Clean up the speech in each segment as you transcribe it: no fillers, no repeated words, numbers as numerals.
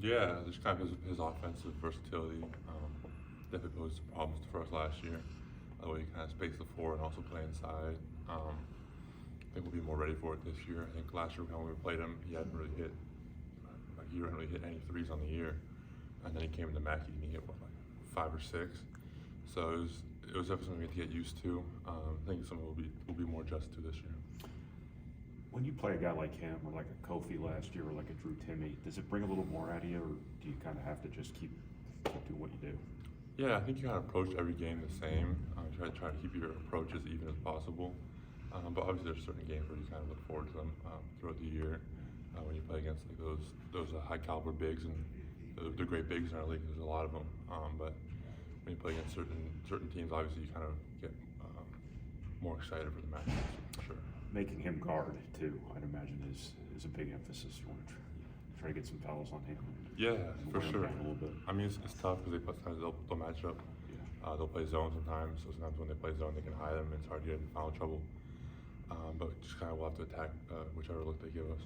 Yeah, just kind of his offensive versatility definitely posed problems for us last year. The way he kind of space the floor and also play inside. I think we'll be more ready for it this year. I think last year when we played him, he hadn't really hit any threes on the year, and then he came into Mackey and he hit what, like 5 or 6. So it was definitely something we had to get used to. I think something we'll be more adjusted to this year. When you play a guy like him or like a Kofi last year or like a Drew Timme, does it bring a little more out of you, or do you kind of have to just keep doing what you do? Yeah, I think you kind of approach every game the same. Try to keep your approach as even as possible. But obviously, there's certain games where you kind of look forward to them throughout the year. When you play against like those high caliber bigs and the great bigs in our league, there's a lot of them. But when you play against certain teams, obviously you kind of get more excited for the matches for sure. Making him guard too, I'd imagine, is a big emphasis. You want to try to get some fouls on him. Yeah, for wear him sure. down a little bit. I mean, it's tough because sometimes they'll match up. Yeah. They'll play zone sometimes, so sometimes when they play zone, they can hide them, and it's hard to get in foul trouble. But just kind of we'll have to attack whichever look they give us.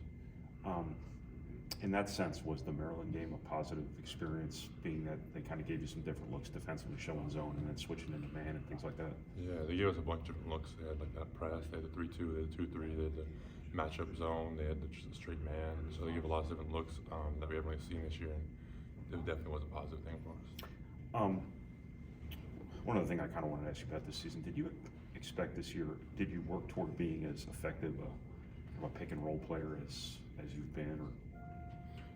In that sense, was the Maryland game a positive experience, being that they kind of gave you some different looks defensively, showing zone and then switching into man and things like that? Yeah, they gave us a bunch of different looks. They had like that press, they had the 3-2, they had the 2-3, they had the matchup zone, they had just the straight man. So they gave a lot of different looks that we haven't really seen this year, and it definitely was a positive thing for us. One other thing I kind of wanted to ask you about this season, did you expect this year, did you work toward being as effective a pick and roll player as you've been, or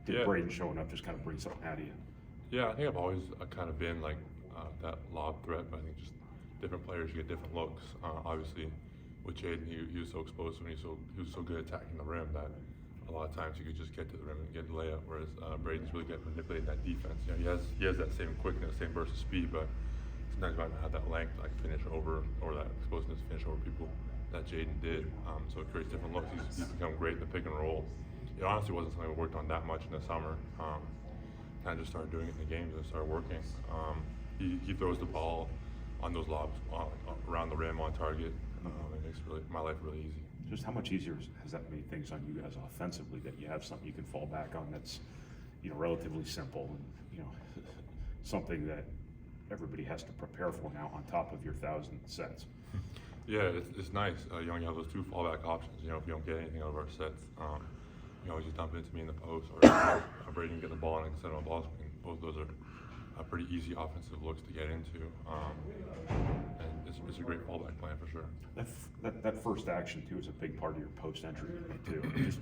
did Braden showing up just kind of bring something out of you? Yeah, I think I've always kind of been like that lob threat, but I think just different players, you get different looks. Obviously, with Jaden, he was so exposed and he was so good at attacking the rim that a lot of times you could just get to the rim and get the layup, whereas Braden's really good at manipulating that defense. You know, he has that same quickness, same burst of speed, but sometimes he might not have that length to like finish over, or that explosiveness to finish over people that Jaden did. So it creates different looks. He's become great in the pick and roll. It honestly wasn't something we worked on that much in the summer. Kind of just started doing it in the games and started working. He throws the ball on those lobs around the rim on target. It makes my life really easy. Just how much easier has that made things on you guys offensively, that you have something you can fall back on that's, you know, relatively simple and, you know, something that everybody has to prepare for now on top of your 1,000 sets? Yeah, it's nice. You only have those 2 fallback options. You know, if you don't get anything out of our sets, you always just dump it into me in the post, or Braden get the ball and I can send him a ball screen. Both those are pretty easy offensive looks to get into, and it's a great fallback plan for sure. That first action too is a big part of your post entry too. Just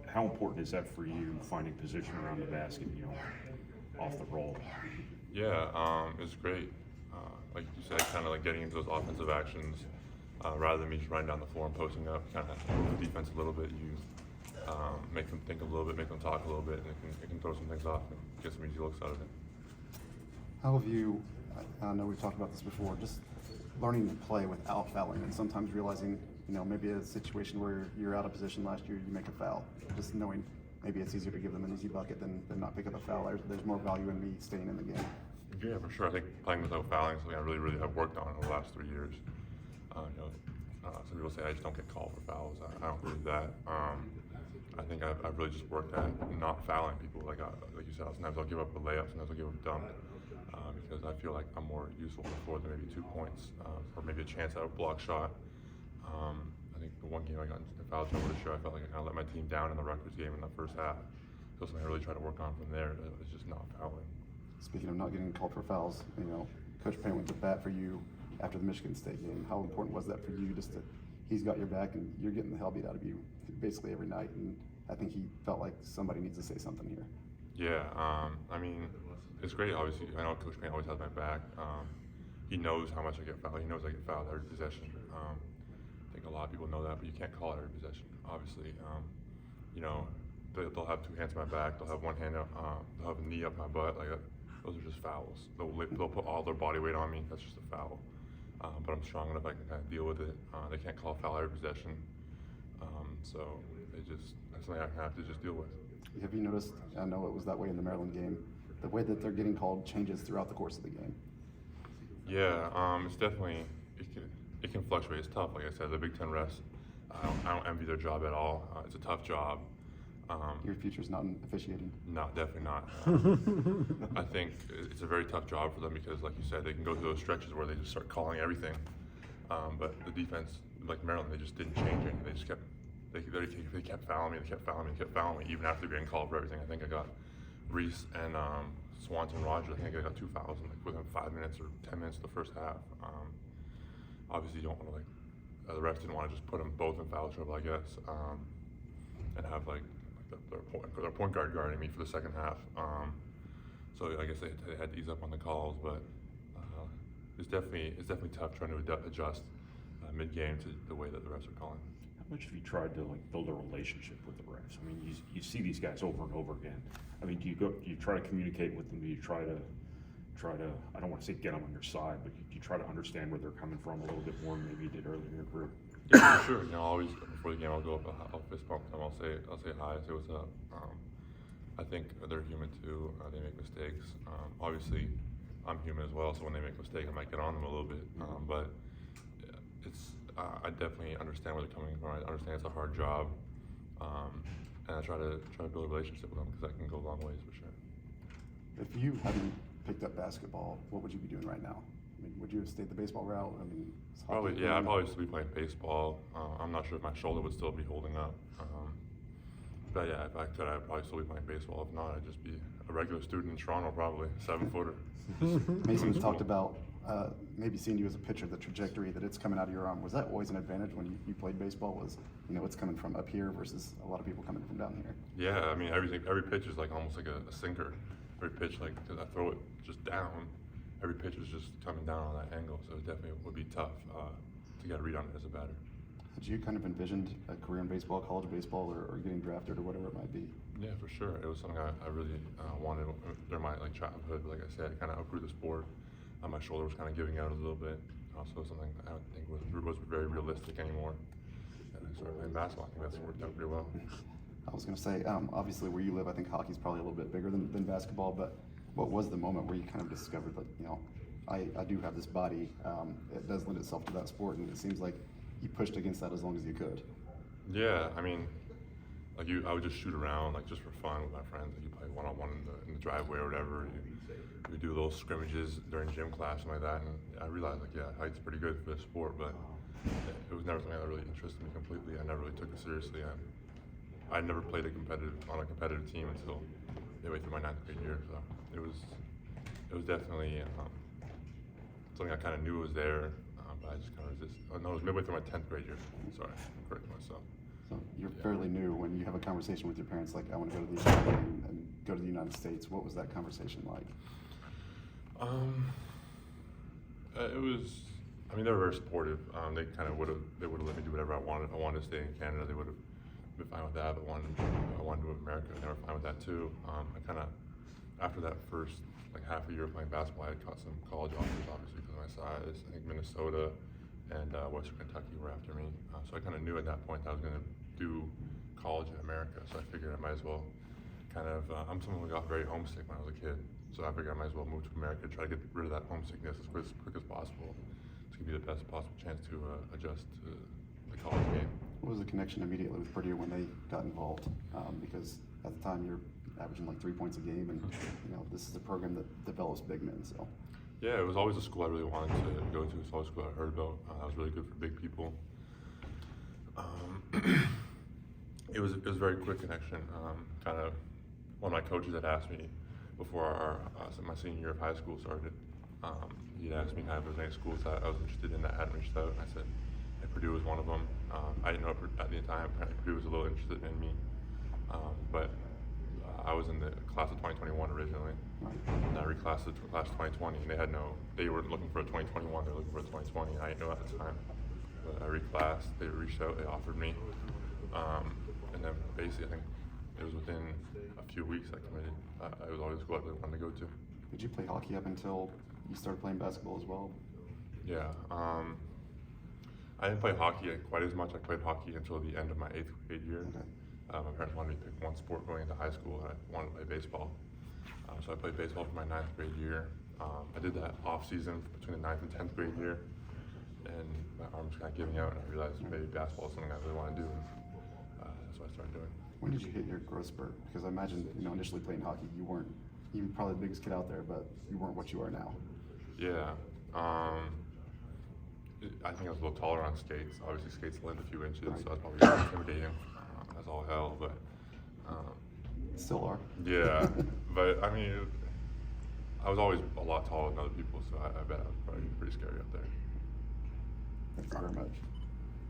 how important is that for you, finding position around the basket, you know, off the roll? Yeah, it's great. Like you said, kind of like getting into those offensive actions rather than me just running down the floor and posting up. Kind of move the defense a little bit. You make them think a little bit, make them talk a little bit, and it can throw some things off and get some easy looks out of it. How have you, I know we've talked about this before, just learning to play without fouling and sometimes realizing, you know, maybe a situation where you're out of position last year, you make a foul, just knowing maybe it's easier to give them an easy bucket than not pick up a foul. There's more value in me staying in the game. Yeah, for sure. I think playing without fouling is something I really have worked on in the last 3 years. Some people say I just don't get called for fouls. I don't believe that. I think I've really just worked at not fouling people. Like you said, sometimes I'll give up a layup, sometimes I'll give up a dunk, because I feel like I'm more useful before than maybe 2 points, or maybe a chance at a block shot. I think the one game I got in foul trouble this year, I felt like I kind of let my team down in the Rutgers game in the first half. So something I really try to work on from there is just not fouling. Speaking of not getting called for fouls, you know, Coach Payne went to bat for you after the Michigan State game. How important was that for you, just that he's got your back and you're getting the hell beat out of you basically every night, and I think he felt like somebody needs to say something here. Yeah, I mean, it's great. Obviously, I know Coach Payne always has my back. He knows how much I get fouled. He knows I get fouled every possession. I think a lot of people know that, but you can't call it every possession. Obviously, you know, they'll have 2 hands on my back. They'll have one hand up. They'll have a knee up my butt. Like those are just fouls. They'll put all their body weight on me. That's just a foul. But I'm strong enough I can kind of deal with it. They can't call a foul every possession. So that's something I have to just deal with. Have you noticed, I know it was that way in the Maryland game, the way that they're getting called changes throughout the course of the game? Yeah, it's definitely, it can fluctuate. It's tough. Like I said, the Big Ten refs, I don't envy their job at all. It's a tough job. Your future's not in officiating. No, definitely not. I think it's a very tough job for them because, like you said, they can go through those stretches where they just start calling everything. But the defense, like Maryland, they just didn't change anything. They just kept, they kept fouling me, they kept fouling me, they kept fouling me, even after getting called for everything. I think I got Reese and Swanson Rogers, I think I got 2 fouls in, like, within 5 minutes or 10 minutes of the first half. Obviously, you don't want to, like, the refs didn't want to just put them both in foul trouble, I guess, and have, like their point guard guarding me for the second half. So I guess they had to ease up on the calls, but it's definitely tough trying to adjust mid-game to the way that the refs are calling. How much have you tried to like build a relationship with the refs? I mean, you see these guys over and over again. I mean, do you try to communicate with them? Do you try to I don't want to say get them on your side, but do you try to understand where they're coming from a little bit more than maybe you did earlier in your career? Yeah, for sure. You know, always before the game, I'll go up, I'll fist bump them. I'll say hi, say what's up. I think they're human too. They make mistakes. Obviously, I'm human as well, so when they make mistakes, I might get on them a little bit. But it's I definitely understand where they're coming from. I understand it's a hard job, and I try to build a relationship with them because that can go a long ways for sure. If you hadn't picked up basketball, what would you be doing right now? I mean, would you have stayed the baseball route? I mean, probably, yeah, I'd probably still be playing baseball. I'm not sure if my shoulder would still be holding up. But yeah, if I could, I'd probably still be playing baseball. If not, I'd just be a regular student in Toronto, probably 7-footer. Mason's talked about maybe seeing you as a pitcher, the trajectory that it's coming out of your arm. Was that always an advantage when you played baseball? Was, you know, it's coming from up here versus a lot of people coming from down here? Yeah, I mean, every pitch is like almost like a sinker. Every pitch, like, because I throw it just down, every pitch is just coming down on that angle, so it definitely would be tough to get a read on it as a batter. Had you kind of envisioned a career in baseball, college baseball, or getting drafted or whatever it might be? Yeah, for sure. It was something I really wanted during my childhood. Like I said, I kind of outgrew the sport. My shoulder was kind of giving out a little bit. Also, something I don't think was very realistic anymore. And I started playing basketball. I think that's worked out pretty well. I was going to say, obviously where you live, I think hockey's probably a little bit bigger than basketball, but what was the moment where you kind of discovered that, you know, I do have this body, it does lend itself to that sport, and it seems like you pushed against that as long as you could? Yeah, I mean, like I would just shoot around, like just for fun with my friends. Like you play one-on-one in the driveway or whatever. You do little scrimmages during gym class and like that, and I realized, like, yeah, height's pretty good for this sport, but it was never something that really interested me completely. I never really took it seriously. I never played on a competitive team until midway through my 9th grade year, so it was definitely something I kind of knew was there, but I just kind of resisted. Oh, no, it was midway through my 10th grade year. Sorry, I'm correcting myself. So you're fairly new. When you have a conversation with your parents, like, I want to go to the United and go to the United States, what was that conversation like? It was, I mean, they were very supportive. They kind of would have let me do whatever I wanted. If I wanted to stay in Canada, they would have been fine with that. But I wanted to move to America, they were fine with that too. I kind of, after that first like half a year of playing basketball, I had caught some college offers, obviously because of my size. I think Minnesota and Western Kentucky were after me. So I kind of knew at that point that I was going to do college in America. So I figured I might as well kind of, I'm someone who got very homesick when I was a kid. So I figured I might as well move to America, try to get rid of that homesickness as quick as possible to give me the best possible chance to adjust to the college game. What was the connection immediately with Purdue when they got involved? Because at the time you're averaging like 3 points a game, and you know, this is a program that develops big men. So yeah, it was always a school I really wanted to go to. It's always a school I heard about. That was really good for big people. It was a very quick connection. Kind of one of my coaches had asked me before my senior year of high school started. He'd asked me kind of if there's any schools that I was interested in that hadn't reached out, and I said Purdue was one of them. I didn't know at the time Purdue was a little interested in me, but I was in the class of 2021 originally, and I reclassed to class of 2020, and they weren't looking for a 2021, they were looking for a 2020, and I didn't know at the time. But I reclassed, they reached out, they offered me, and then basically I think it was within a few weeks I committed. It was always a school I really wanted to go to. Did you play hockey up until you started playing basketball as well? Yeah, I didn't play hockey quite as much. I played hockey until the end of my 8th grade year. Okay. My parents wanted me to pick one sport going into high school, and I wanted to play baseball. So I played baseball for my 9th grade year. I did that off season between the 9th and 10th grade year, and my arm was kind of giving out, and I realized maybe basketball is something I really want to do. That's what I started doing. When did you hit your growth spurt? Because I imagine, initially playing hockey, you weren't even probably the biggest kid out there, but you weren't what you are now. Yeah. I think I was a little taller on skates. Obviously, skates lend a few inches, Right. so that's probably intimidating as all hell. But Still are. yeah, but I mean, I was always a lot taller than other people, so I bet I was probably pretty scary up there. Thank you very much.